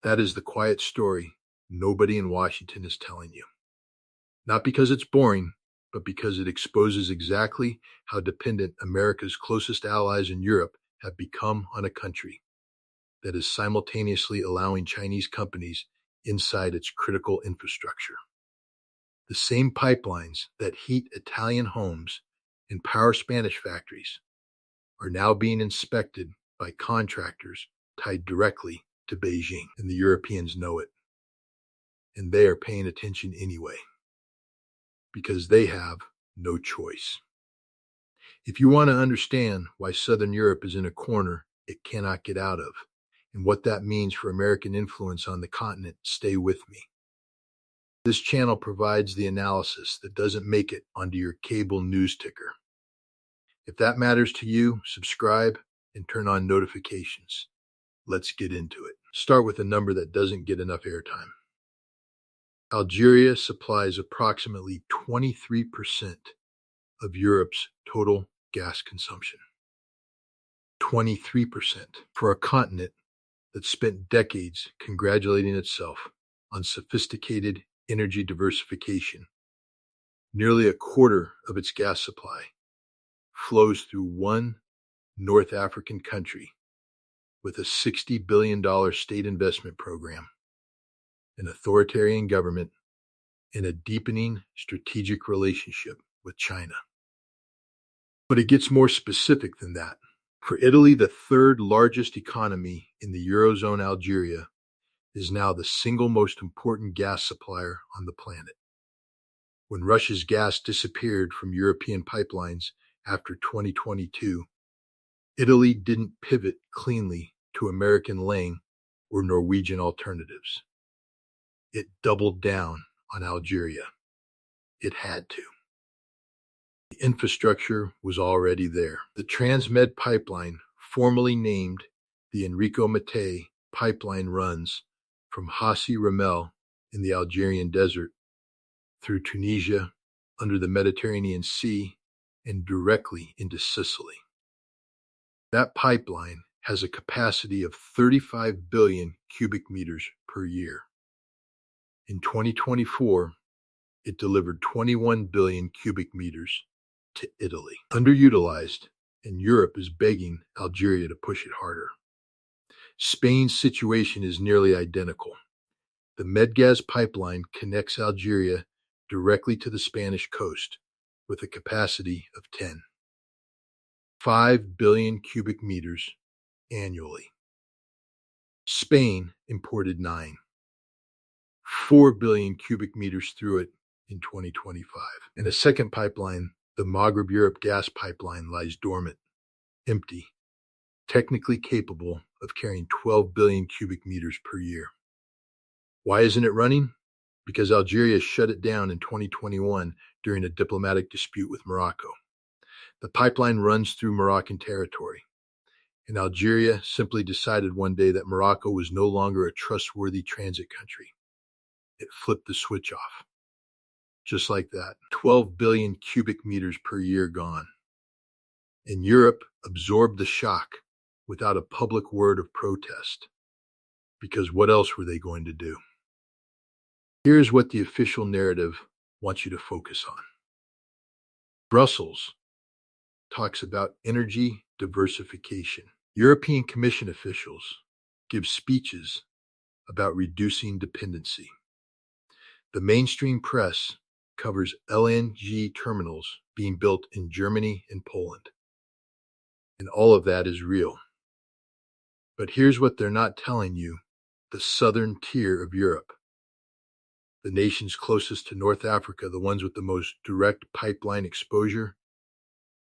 That is the quiet story nobody in Washington is telling you. Not because it's boring, but because it exposes exactly how dependent America's closest allies in Europe have become on a country that is simultaneously allowing Chinese companies inside its critical infrastructure. The same pipelines that heat Italian homes and power Spanish factories are now being inspected by contractors tied directly to Beijing, and the Europeans know it. And they are paying attention anyway, because they have no choice. If you want to understand why Southern Europe is in a corner it cannot get out of, and what that means for American influence on the continent, stay with me. This channel provides the analysis that doesn't make it onto your cable news ticker. If that matters to you, subscribe and turn on notifications. Let's get into it. Start with a number that doesn't get enough airtime. Algeria supplies approximately 23% of Europe's total gas consumption. 23% for a continent that spent decades congratulating itself on sophisticated energy diversification. Nearly a quarter of its gas supply flows through one North African country with a $60 billion state investment program, an authoritarian government, and a deepening strategic relationship with China. But it gets more specific than that. For Italy, the third largest economy in the Eurozone, Algeria is now the single most important gas supplier on the planet. When Russia's gas disappeared from European pipelines after 2022, Italy didn't pivot cleanly to American lane or Norwegian alternatives. It doubled down on Algeria. It had to. The infrastructure was already there. The Transmed pipeline, formerly named the Enrico Mattei pipeline, runs from Hassi R'Mel in the Algerian desert through Tunisia, under the Mediterranean Sea, and directly into Sicily. That pipeline has a capacity of 35 billion cubic meters per year. In 2024, it delivered 21 billion cubic meters to Italy. Underutilized, and Europe is begging Algeria to push it harder. Spain's situation is nearly identical. The Medgaz pipeline connects Algeria directly to the Spanish coast with a capacity of 5 billion cubic meters annually. Spain imported 4 billion cubic meters through it in 2025. And a second pipeline, the Maghreb Europe gas pipeline, lies dormant, empty, technically capable of carrying 12 billion cubic meters per year. Why isn't it running? Because Algeria shut it down in 2021 during a diplomatic dispute with Morocco. The pipeline runs through Moroccan territory, and Algeria simply decided one day that Morocco was no longer a trustworthy transit country. It flipped the switch off. Just like that, 12 billion cubic meters per year gone. And Europe absorbed the shock without a public word of protest, because what else were they going to do? Here's what the official narrative wants you to focus on. Brussels talks about energy diversification. European Commission officials give speeches about reducing dependency. The mainstream press covers LNG terminals being built in Germany and Poland. And all of that is real. But here's what they're not telling you: the southern tier of Europe, the nations closest to North Africa, the ones with the most direct pipeline exposure,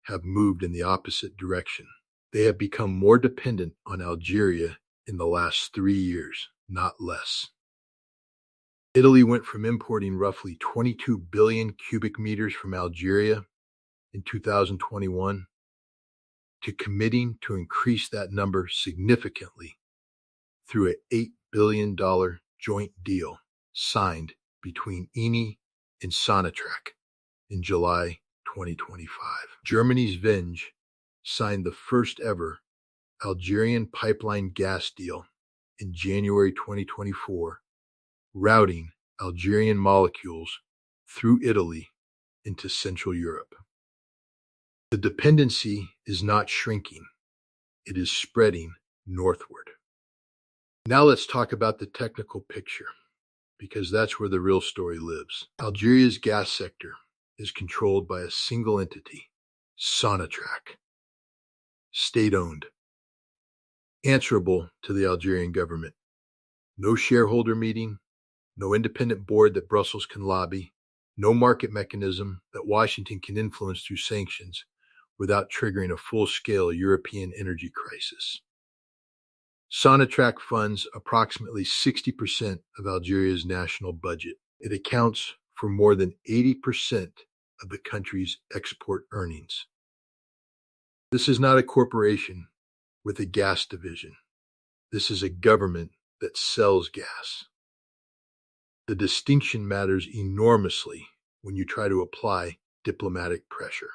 have moved in the opposite direction. They have become more dependent on Algeria in the last 3 years, not less. Italy went from importing roughly 22 billion cubic meters from Algeria in 2021 to committing to increase that number significantly through an $8 billion joint deal signed between Eni and Sonatrach in July 2025. Germany's Venge signed the first ever Algerian pipeline gas deal in January 2024, routing Algerian molecules through Italy into Central Europe. The dependency is not shrinking, it is spreading northward. Now let's talk about the technical picture, because that's where the real story lives. Algeria's gas sector is controlled by a single entity, Sonatrach, state-owned, answerable to the Algerian government. No shareholder meeting, no independent board that Brussels can lobby, no market mechanism that Washington can influence through sanctions without triggering a full-scale European energy crisis. Sonatrach funds approximately 60% of Algeria's national budget. It accounts for more than 80% of the country's export earnings. This is not a corporation with a gas division. This is a government that sells gas. The distinction matters enormously when you try to apply diplomatic pressure.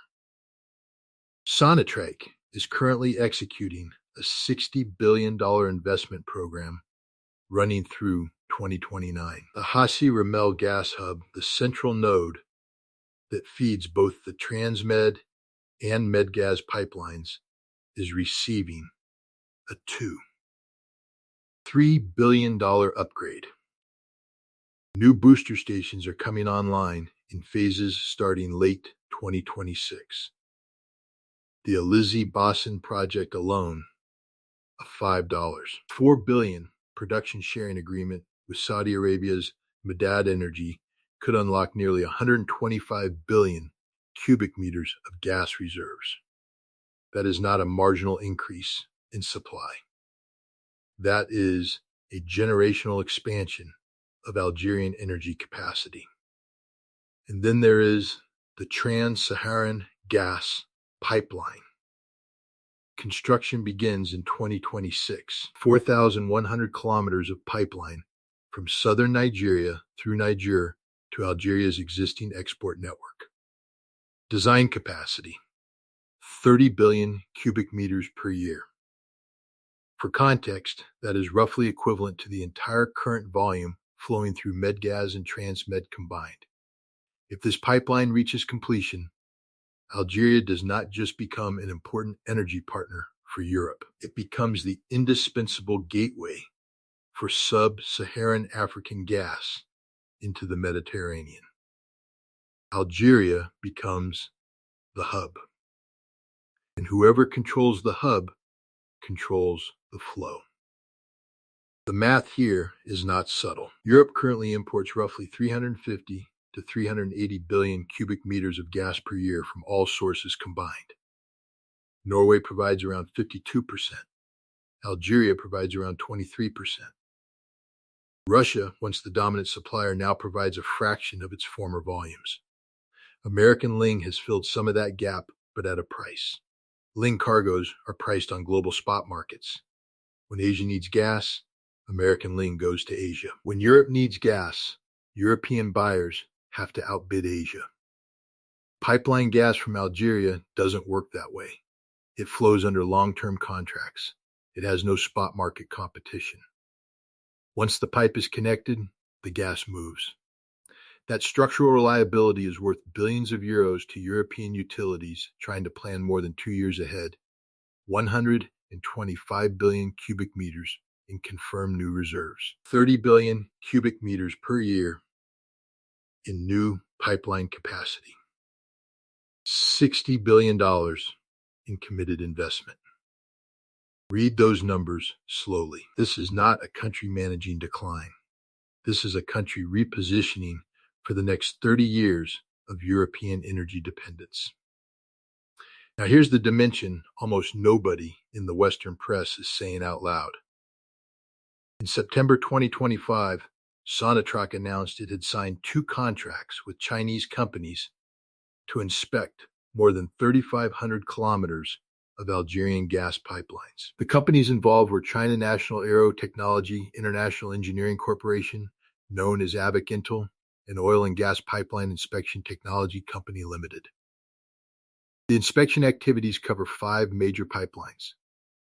Sonatrach is currently executing a $60 billion investment program running through 2029. The Hassi R'Mel gas hub, the central node that feeds both the Transmed and Medgaz pipelines, is receiving a $3 billion upgrade. New booster stations are coming online in phases starting late 2026. The Alizé-Bassan project alone, of $5. $4 billion production sharing agreement with Saudi Arabia's Madad Energy could unlock nearly 125 billion cubic meters of gas reserves. That is not a marginal increase in supply. That is a generational expansion of Algerian energy capacity. And then there is the Trans-Saharan gas pipeline. Construction begins in 2026. 4,100 kilometers of pipeline from southern Nigeria through Niger to Algeria's existing export network. Design capacity, 30 billion cubic meters per year. For context, that is roughly equivalent to the entire current volume flowing through Medgaz and Transmed combined. If this pipeline reaches completion, Algeria does not just become an important energy partner for Europe. It becomes the indispensable gateway for sub-Saharan African gas into the Mediterranean. Algeria becomes the hub. And whoever controls the hub controls the flow. The math here is not subtle. Europe currently imports roughly 350 to 380 billion cubic meters of gas per year from all sources combined. Norway provides around 52%. Algeria provides around 23%. Russia, once the dominant supplier, now provides a fraction of its former volumes. American Ling has filled some of that gap, but at a price. Ling cargoes are priced on global spot markets. When Asia needs gas, American Ling goes to Asia. When Europe needs gas, European buyers have to outbid Asia. Pipeline gas from Algeria doesn't work that way. It flows under long-term contracts. It has no spot market competition. Once the pipe is connected, the gas moves. That structural reliability is worth billions of euros to European utilities trying to plan more than 2 years ahead. 125 billion cubic meters in confirmed new reserves. 30 billion cubic meters per year in new pipeline capacity. $60 billion in committed investment. Read those numbers slowly. This is not a country managing decline. This is a country repositioning for the next 30 years of European energy dependence. Now here's the dimension almost nobody in the Western press is saying out loud. In September 2025, Sonatrach announced it had signed 2 contracts with Chinese companies to inspect more than 3,500 kilometers of Algerian gas pipelines. The companies involved were China National Aero Technology International Engineering Corporation, known as ABIC Intel, and Oil and Gas Pipeline Inspection Technology Company Limited. The inspection activities cover 5 major pipelines: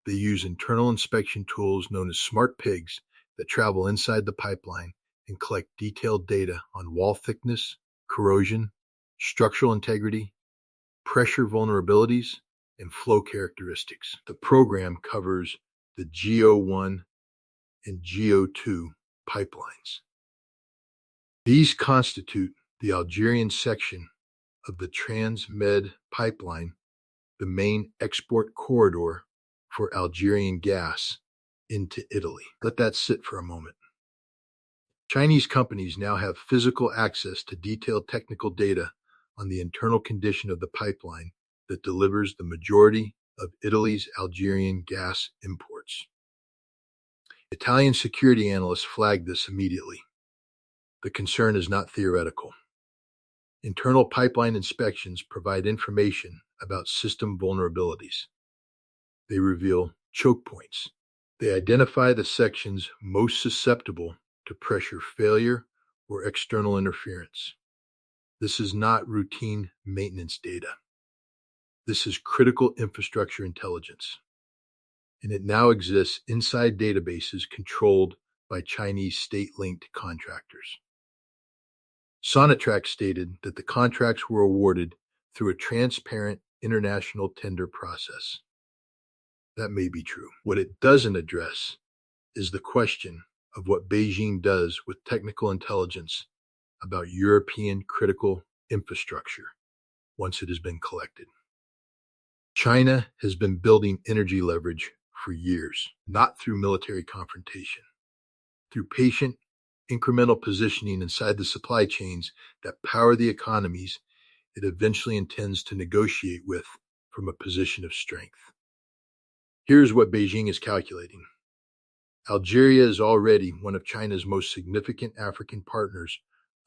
They use internal inspection tools known as smart pigs that travel inside the pipeline and collect detailed data on wall thickness, corrosion, structural integrity, pressure vulnerabilities, and flow characteristics. The program covers the GO1 and GO2 pipelines. These constitute the Algerian section of the Transmed pipeline, the main export corridor for Algerian gas into Italy. Let that sit for a moment. Chinese companies now have physical access to detailed technical data on the internal condition of the pipeline that delivers the majority of Italy's Algerian gas imports. Italian security analysts flagged this immediately. The concern is not theoretical. Internal pipeline inspections provide information about system vulnerabilities. They reveal choke points. They identify the sections most susceptible to pressure failure or external interference. This is not routine maintenance data. This is critical infrastructure intelligence. And it now exists inside databases controlled by Chinese state-linked contractors. Sonatrach stated that the contracts were awarded through a transparent international tender process. That may be true. What it doesn't address is the question of what Beijing does with technical intelligence about European critical infrastructure once it has been collected. China has been building energy leverage for years, not through military confrontation, through patient, incremental positioning inside the supply chains that power the economies it eventually intends to negotiate with from a position of strength. Here's what Beijing is calculating. Algeria is already one of China's most significant African partners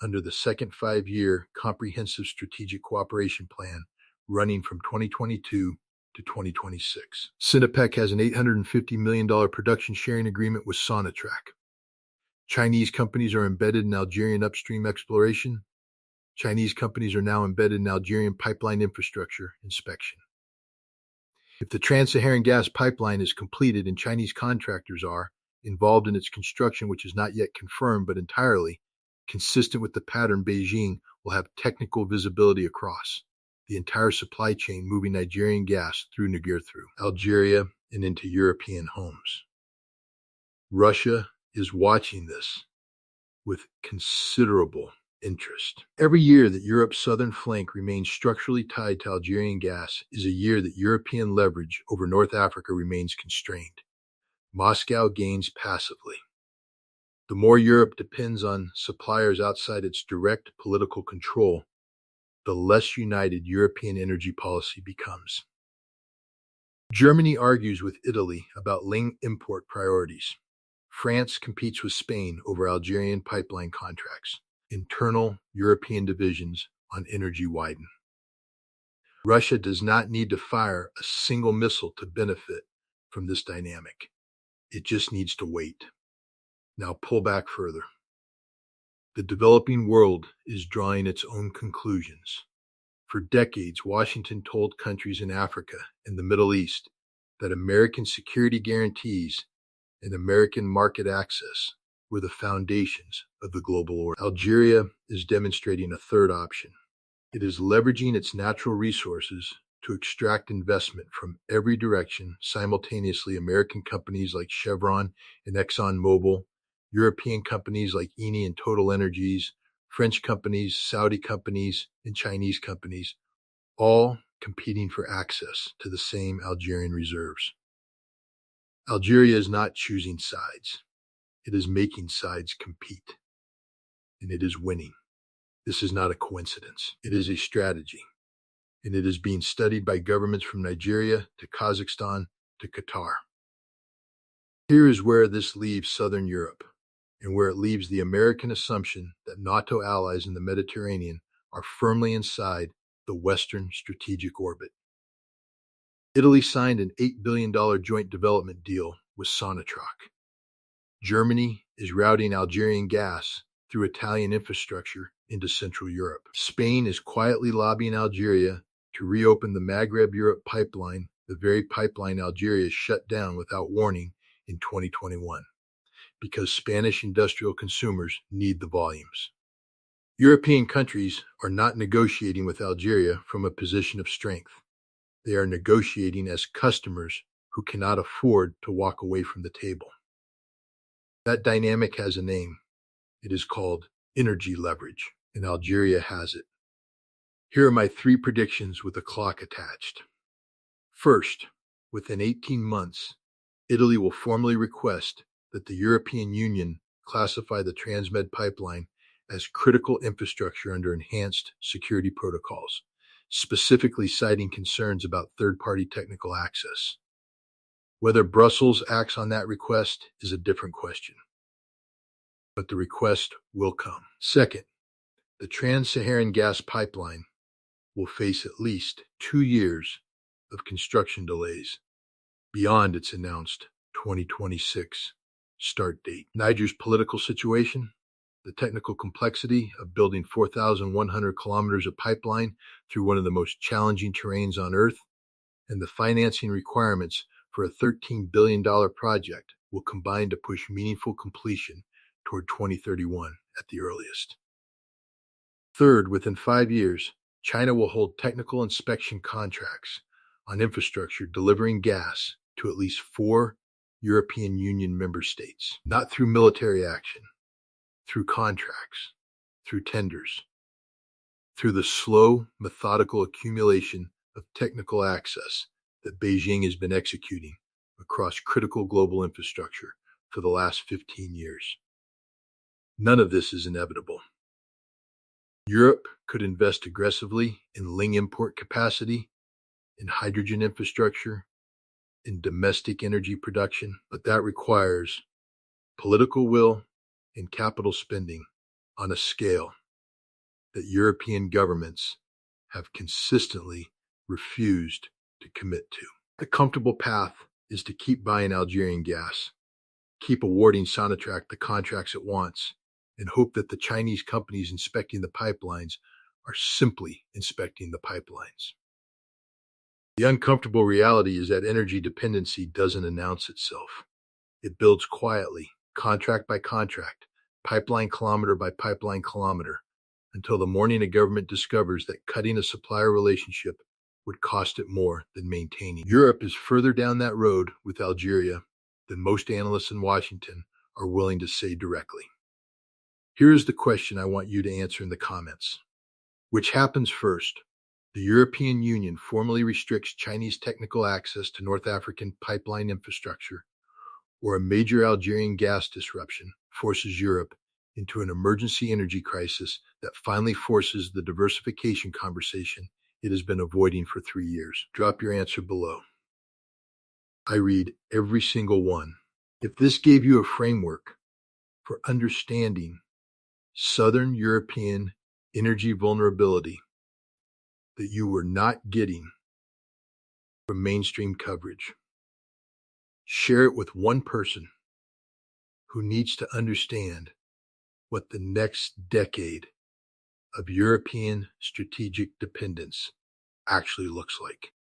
under the second 5-year Comprehensive Strategic Cooperation Plan running from 2022 to 2026. Sinopec has an $850 million production sharing agreement with Sonatrach. Chinese companies are embedded in Algerian upstream exploration. Chinese companies are now embedded in Algerian pipeline infrastructure inspection. If the Trans-Saharan gas pipeline is completed and Chinese contractors are involved in its construction, which is not yet confirmed but entirely consistent with the pattern, Beijing will have technical visibility across the entire supply chain moving Nigerian gas through Niger, through Algeria, and into European homes. Russia is watching this with considerable interest. Every year that Europe's southern flank remains structurally tied to Algerian gas is a year that European leverage over North Africa remains constrained. Moscow gains passively. The more Europe depends on suppliers outside its direct political control, the less united European energy policy becomes. Germany argues with Italy about linked import priorities. France competes with Spain over Algerian pipeline contracts. Internal European divisions on energy widen. Russia does not need to fire a single missile to benefit from this dynamic. It just needs to wait. Now pull back further. The developing world is drawing its own conclusions. For decades, Washington told countries in Africa and the Middle East that American security guarantees and American market access were the foundations of the global order. Algeria is demonstrating a third option. It is leveraging its natural resources to extract investment from every direction simultaneously. American companies like Chevron and ExxonMobil, European companies like Eni and Total Energies, French companies, Saudi companies, and Chinese companies, all competing for access to the same Algerian reserves. Algeria is not choosing sides. It is making sides compete. And it is winning. This is not a coincidence. It is a strategy. And it is being studied by governments from Nigeria to Kazakhstan to Qatar. Here is where this leaves Southern Europe, and where it leaves the American assumption that NATO allies in the Mediterranean are firmly inside the Western strategic orbit. Italy signed an $8 billion joint development deal with Sonatrach. Germany is routing Algerian gas through Italian infrastructure into Central Europe. Spain is quietly lobbying Algeria to reopen the Maghreb-Europe pipeline the very pipeline Algeria shut down without warning in 2021, because Spanish industrial consumers need the volumes. European countries are not negotiating with Algeria from a position of strength. They are negotiating as customers who cannot afford to walk away from the table. That dynamic has a name. It is called energy leverage, and Algeria has it. Here are my 3 predictions with a clock attached. First, within 18 months, Italy will formally request that the European Union classify the Transmed pipeline as critical infrastructure under enhanced security protocols, specifically citing concerns about third-party technical access. Whether Brussels acts on that request is a different question, but the request will come. Second, the Trans-Saharan gas pipeline will face at least 2 years of construction delays beyond its announced 2026 start date. Niger's political situation, the technical complexity of building 4,100 kilometers of pipeline through one of the most challenging terrains on Earth, and the financing requirements for a $13 billion project will combine to push meaningful completion toward 2031 at the earliest. Third, within 5 years, China will hold technical inspection contracts on infrastructure delivering gas to at least 4 European Union member states, not through military action, through contracts, through tenders, through the slow, methodical accumulation of technical access that Beijing has been executing across critical global infrastructure for the last 15 years. None of this is inevitable. Europe could invest aggressively in Ling import capacity, in hydrogen infrastructure, in domestic energy production, but that requires political will and capital spending on a scale that European governments have consistently refused to commit to. The comfortable path is to keep buying Algerian gas, keep awarding Sonatrach the contracts it wants, and hope that the Chinese companies inspecting the pipelines are simply inspecting the pipelines. The uncomfortable reality is that energy dependency doesn't announce itself. It builds quietly, contract by contract, pipeline kilometer by pipeline kilometer, until the morning a government discovers that cutting a supplier relationship would cost it more than maintaining. Europe is further down that road with Algeria than most analysts in Washington are willing to say directly. Here is the question I want you to answer in the comments. Which happens first? The European Union formally restricts Chinese technical access to North African pipeline infrastructure, or a major Algerian gas disruption forces Europe into an emergency energy crisis that finally forces the diversification conversation it has been avoiding for 3 years. Drop your answer below. I read every single one. If this gave you a framework for understanding Southern European energy vulnerability that you were not getting from mainstream coverage, share it with one person who needs to understand what the next decade of European strategic dependence actually looks like.